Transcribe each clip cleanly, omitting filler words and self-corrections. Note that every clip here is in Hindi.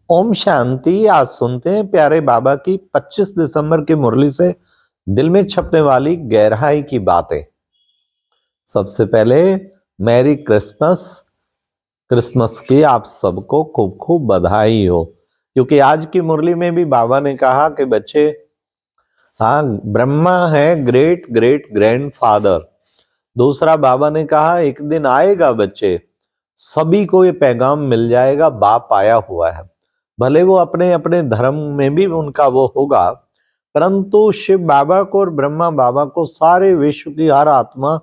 ओम शांति। आज सुनते हैं प्यारे बाबा की 25 दिसंबर की मुरली से दिल में छपने वाली गहराई की बातें। सबसे पहले मैरी क्रिसमस। क्रिसमस की आप सबको खूब खूब बधाई हो, क्योंकि आज की मुरली में भी बाबा ने कहा कि बच्चे, हाँ, ब्रह्मा है ग्रेट ग्रेट ग्रैंडफादर। दूसरा बाबा ने कहा एक दिन आएगा बच्चे, सभी को ये पैगाम मिल जाएगा, बाप आया हुआ है। भले वो अपने अपने धर्म में भी उनका वो होगा, परंतु शिव बाबा को और ब्रह्मा बाबा को सारे विश्व की हर आत्मा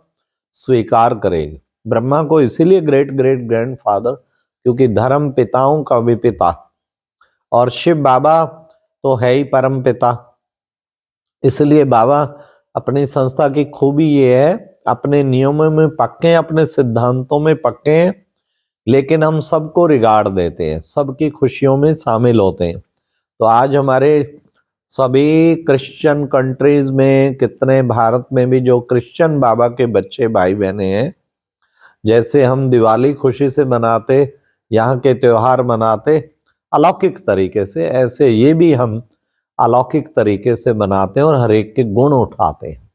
स्वीकार करेगी। ब्रह्मा को इसीलिए ग्रेट ग्रेट ग्रैंडफादर, क्योंकि धर्म पिताओं का भी पिता, और शिव बाबा तो है ही परम पिता। इसलिए बाबा अपनी संस्था की खूबी ये है, अपने नियमों में पक्के हैं, अपने सिद्धांतों में पक्के हैं, लेकिन हम सबको रिगार्ड देते हैं, सबकी खुशियों में शामिल होते हैं। तो आज हमारे सभी क्रिश्चियन कंट्रीज में, कितने भारत में भी जो क्रिश्चियन बाबा के बच्चे भाई बहने हैं, जैसे हम दिवाली खुशी से मनाते, यहाँ के त्योहार मनाते अलौकिक तरीके से, ऐसे ये भी हम अलौकिक तरीके से मनाते हैं और हर एक के गुण उठाते हैं।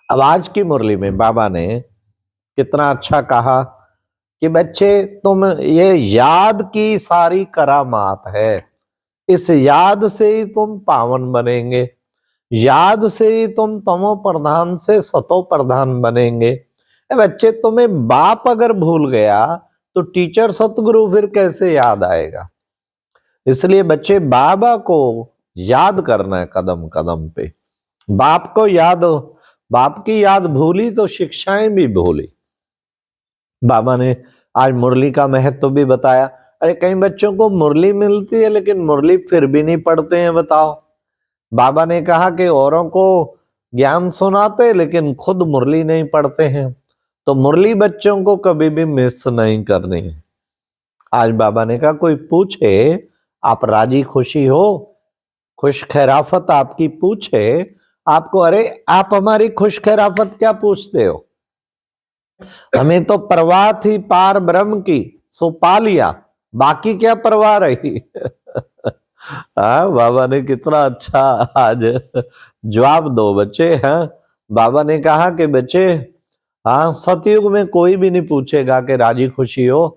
अब आज की मुरली में बाबा ने कितना अच्छा कहा कि बच्चे, तुम ये याद की सारी करामात है, इस याद से ही तुम पावन बनेंगे, याद से ही तुम तमो प्रधान से सतो प्रधान बनेंगे। बच्चे, तुम्हें बाप अगर भूल गया तो टीचर सतगुरु फिर कैसे याद आएगा। इसलिए बच्चे, बाबा को याद करना है कदम कदम पे। बाप को याद, बाप की याद भूली तो शिक्षाएं भी भूली। बाबा ने आज मुरली का महत्व भी बताया। अरे कई बच्चों को मुरली मिलती है लेकिन मुरली फिर भी नहीं पढ़ते हैं, बताओ। बाबा ने कहा कि औरों को ज्ञान सुनाते लेकिन खुद मुरली नहीं पढ़ते हैं। तो मुरली बच्चों को कभी भी मिस नहीं करनी है। आज बाबा ने कहा कोई पूछे आप राजी खुशी हो, खुश खैराफत आपकी पूछे आपको, अरे आप हमारी खुश खैराफत क्या पूछते हो, हमें तो परवाह थी पार ब्रह्म की, सो पा लिया, बाकी क्या परवाह रही। हाँ, बाबा ने कितना अच्छा आज जवाब दो बच्चे। हाँ, बाबा ने कहा कि बच्चे, हाँ, सतयुग में कोई भी नहीं पूछेगा कि राजी खुशी हो,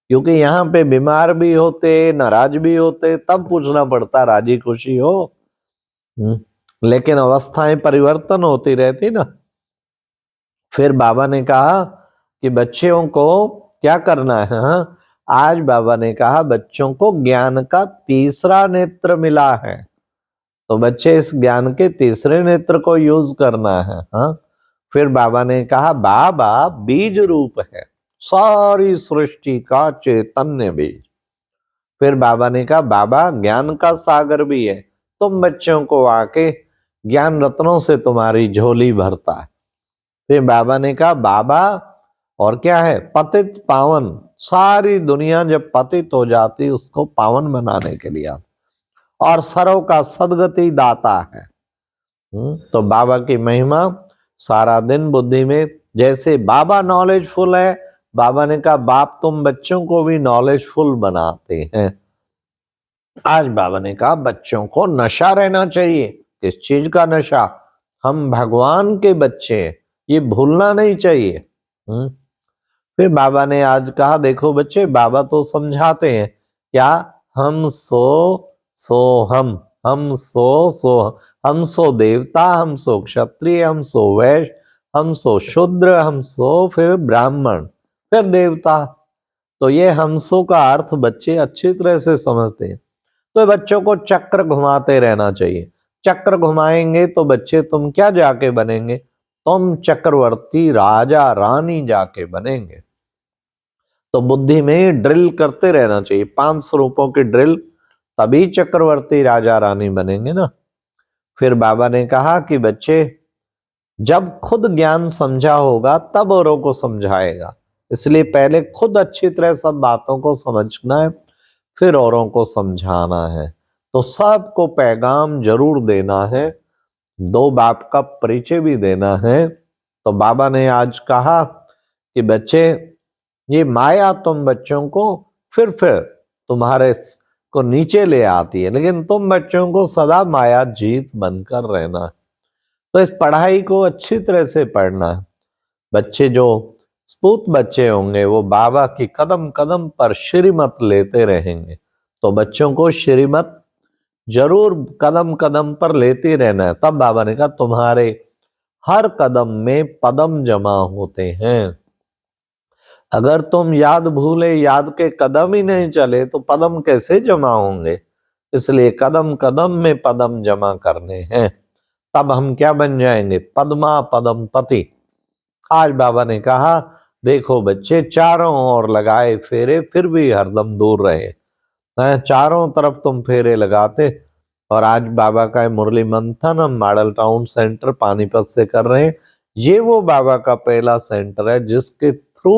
क्योंकि यहाँ पे बीमार भी होते, नाराज भी होते, तब पूछना पड़ता राजी खुशी हो। लेकिन अवस्थाएं परिवर्तन होती रहती ना। फिर बाबा ने कहा कि बच्चों को क्या करना है। हाँ, आज बाबा ने कहा बच्चों को ज्ञान का तीसरा नेत्र मिला है, तो बच्चे इस ज्ञान के तीसरे नेत्र को यूज करना है। हाँ, फिर बाबा ने कहा बाबा बीज रूप है, सारी सृष्टि का चैतन्य बीज। फिर बाबा ने कहा बाबा ज्ञान का सागर भी है, तुम बच्चों को आके ज्ञान रत्नों से तुम्हारी झोली भरता है। फिर बाबा ने कहा बाबा और क्या है, पतित पावन, सारी दुनिया जब पतित हो जाती उसको पावन बनाने के लिए, और सर्व का सदगति दाता है। तो बाबा की महिमा सारा दिन बुद्धि में, जैसे बाबा नॉलेजफुल है, बाबा ने कहा बाप तुम बच्चों को भी नॉलेजफुल बनाते हैं। आज बाबा ने कहा बच्चों को नशा रहना चाहिए। किस चीज का नशा, हम भगवान के बच्चे हैं, ये भूलना नहीं चाहिए। फिर बाबा ने आज कहा देखो बच्चे, बाबा तो समझाते हैं क्या, हम सो हम सो हम सो देवता, हम सो क्षत्रिय, हम सो वैश्य, हम सो शूद्र, हम सो फिर ब्राह्मण, फिर देवता। तो ये हमसो का अर्थ बच्चे अच्छी तरह से समझते हैं। तो बच्चों को चक्र घुमाते रहना चाहिए। चक्र घुमाएंगे तो बच्चे तुम क्या जाके बनेंगे, तुम चक्रवर्ती राजा रानी जाके बनेंगे। तो बुद्धि में ड्रिल करते रहना चाहिए, 5 रूपों की ड्रिल, तभी चक्रवर्ती राजा रानी बनेंगे ना। फिर बाबा ने कहा कि बच्चे, जब खुद ज्ञान समझा होगा तब औरों को समझाएगा, इसलिए पहले खुद अच्छी तरह सब बातों को समझना है, फिर औरों को समझाना है। तो सबको पैगाम जरूर देना है, 2 बाप का परिचय भी देना है। तो बाबा ने आज कहा कि बच्चे, ये माया तुम बच्चों को फिर तुम्हारे को नीचे ले आती है, लेकिन तुम बच्चों को सदा माया जीत बनकर रहना है। तो इस पढ़ाई को अच्छी तरह से पढ़ना है। बच्चे जो स्पूत बच्चे होंगे वो बाबा की कदम कदम पर श्रीमत लेते रहेंगे। तो बच्चों को श्रीमत जरूर कदम कदम पर लेते रहना है। तब बाबा ने कहा तुम्हारे हर कदम में पदम जमा होते हैं। अगर तुम याद भूले, याद के कदम ही नहीं चले तो पदम कैसे जमा होंगे। इसलिए कदम कदम में पदम जमा करने हैं, तब हम क्या बन जाएंगे, पद्मा पदम पति। आज बाबा ने कहा देखो बच्चे, चारों ओर लगाए फेरे फिर भी हरदम दूर रहे। चारों तरफ तुम फेरे लगाते। और आज बाबा का मुरली मंथन हम मॉडल टाउन सेंटर पानीपत से कर रहे हैं। ये वो बाबा का पहला सेंटर है जिसके थ्रू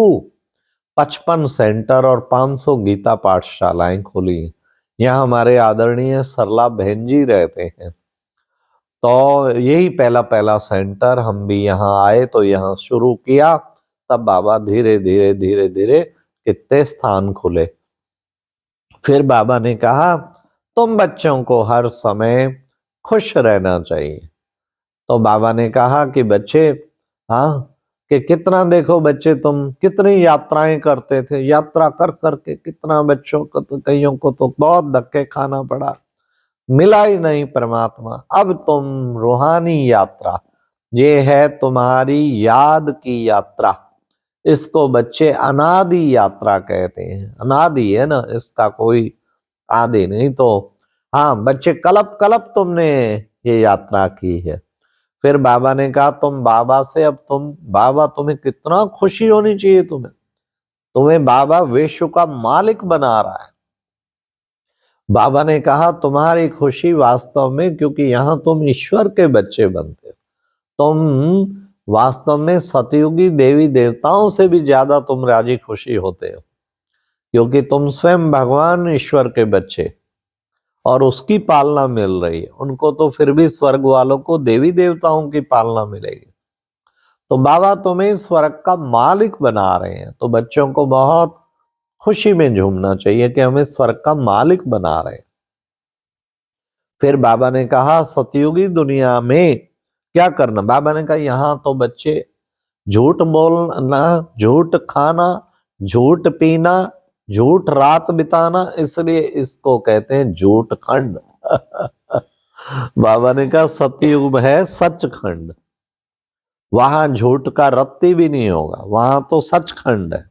55 सेंटर और 500 गीता पाठशालाएं खुली। यहाँ हमारे आदरणीय सरला बहन जी रहते हैं। तो यही पहला पहला सेंटर, हम भी यहाँ आए तो यहाँ शुरू किया। तब बाबा धीरे धीरे धीरे धीरे कितने स्थान खुले। फिर बाबा ने कहा तुम बच्चों को हर समय खुश रहना चाहिए। तो बाबा ने कहा कि बच्चे, हाँ, कि कितना देखो बच्चे तुम कितनी यात्राएं करते थे, यात्रा कर करके कितना बच्चों को तो कईयों को तो बहुत धक्के खाना पड़ा, मिला ही नहीं परमात्मा। अब तुम रूहानी यात्रा, ये है तुम्हारी याद की यात्रा। इसको बच्चे अनादि यात्रा कहते हैं। अनादि है ना, इसका कोई आदि नहीं। तो हाँ बच्चे, कलप कलप तुमने ये यात्रा की है। फिर बाबा ने कहा तुम बाबा से, अब तुम बाबा, तुम्हें कितना खुशी होनी चाहिए, तुम्हें बाबा विश्व का मालिक बना रहा है। बाबा ने कहा तुम्हारी खुशी वास्तव में, क्योंकि यहाँ तुम ईश्वर के बच्चे बनते हो, तुम वास्तव में सतयुगी देवी देवताओं से भी ज्यादा तुम राजी खुशी होते हो, क्योंकि तुम स्वयं भगवान ईश्वर के बच्चे और उसकी पालना मिल रही है। उनको तो फिर भी स्वर्ग वालों को देवी देवताओं की पालना मिलेगी। तो बाबा तुम्हें स्वर्ग का मालिक बना रहे हैं। तो बच्चों को बहुत खुशी में झूमना चाहिए कि हमें स्वर्ग का मालिक बना रहे हैं। फिर बाबा ने कहा सतयुगी दुनिया में क्या करना। बाबा ने कहा यहाँ तो बच्चे झूठ बोलना, झूठ खाना, झूठ पीना, झूठ रात बिताना, इसलिए इसको कहते हैं झूठ खंड। बाबा ने कहा सतयुग है सचखंड, वहां झूठ का रत्ती भी नहीं होगा, वहां तो सचखंड है।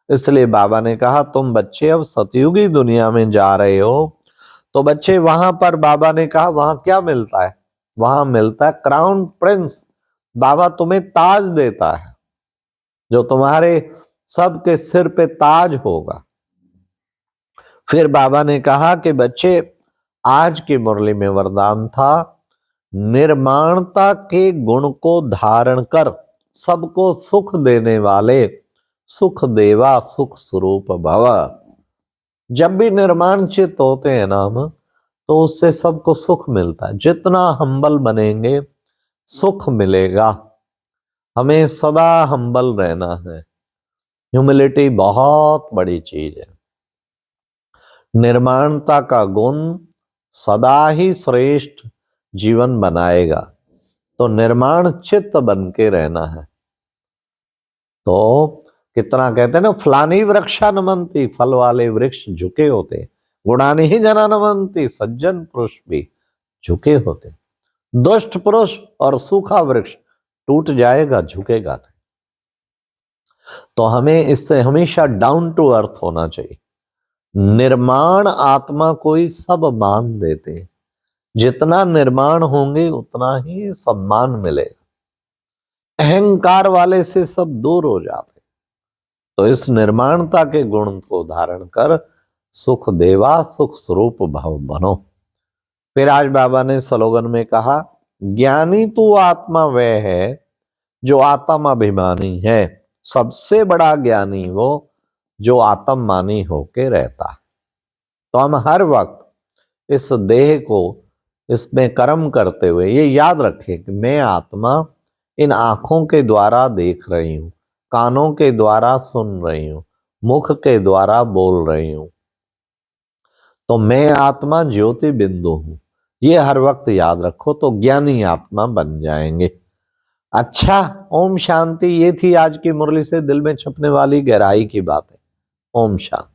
इसलिए बाबा ने कहा तुम बच्चे अब सतयुगी दुनिया में जा रहे हो। तो बच्चे वहां पर बाबा ने कहा वहां क्या मिलता है, वहां मिलता है क्राउन प्रिंस। बाबा तुम्हें ताज देता है, जो तुम्हारे सबके सिर पे ताज होगा। फिर बाबा ने कहा कि बच्चे, आज की मुरली में वरदान था, निर्माणता के गुण को धारण कर सबको सुख देने वाले सुख देवा सुख स्वरूप भव। जब भी निर्माण चित्त होते हैं ना हम, तो उससे सबको सुख मिलता है। जितना हम्बल बनेंगे सुख मिलेगा। हमें सदा हम्बल रहना है। ह्यूमिलिटी बहुत बड़ी चीज है। निर्माणता का गुण सदा ही श्रेष्ठ जीवन बनाएगा। तो निर्माण चित्त बन के रहना है। तो कितना कहते हैं ना, फलानी वृक्षा नमंती, फल वाले वृक्ष झुके होते, गुणानी ही जना नमंती, सज्जन पुरुष भी झुके होते। दुष्ट पुरुष और सूखा वृक्ष टूट जाएगा, झुकेगा नहीं। तो हमें इससे हमेशा डाउन टू अर्थ होना चाहिए। निर्माण आत्मा को ही सब मान देते, जितना निर्माण होंगे उतना ही सम्मान मिलेगा। अहंकार वाले से सब दूर हो जाते। तो इस निर्माणता के गुण को धारण कर सुख देवा सुख स्वरूप भव बनो। फिर आज बाबा ने स्लोगन में कहा, ज्ञानी तो आत्मा वह है जो आत्म अभिमानी है। सबसे बड़ा ज्ञानी वो जो आत्ममानी होके रहता है। तो हम हर वक्त इस देह को, इसमें कर्म करते हुए ये याद रखें कि मैं आत्मा इन आंखों के द्वारा देख रही हूं, कानों के द्वारा सुन रही हूं, मुख के द्वारा बोल रही हूं। तो मैं आत्मा ज्योति बिंदु हूं, ये हर वक्त याद रखो तो ज्ञानी आत्मा बन जाएंगे। अच्छा, ओम शांति। ये थी आज की मुरली से दिल में छपने वाली गहराई की बातें। ओम शांति।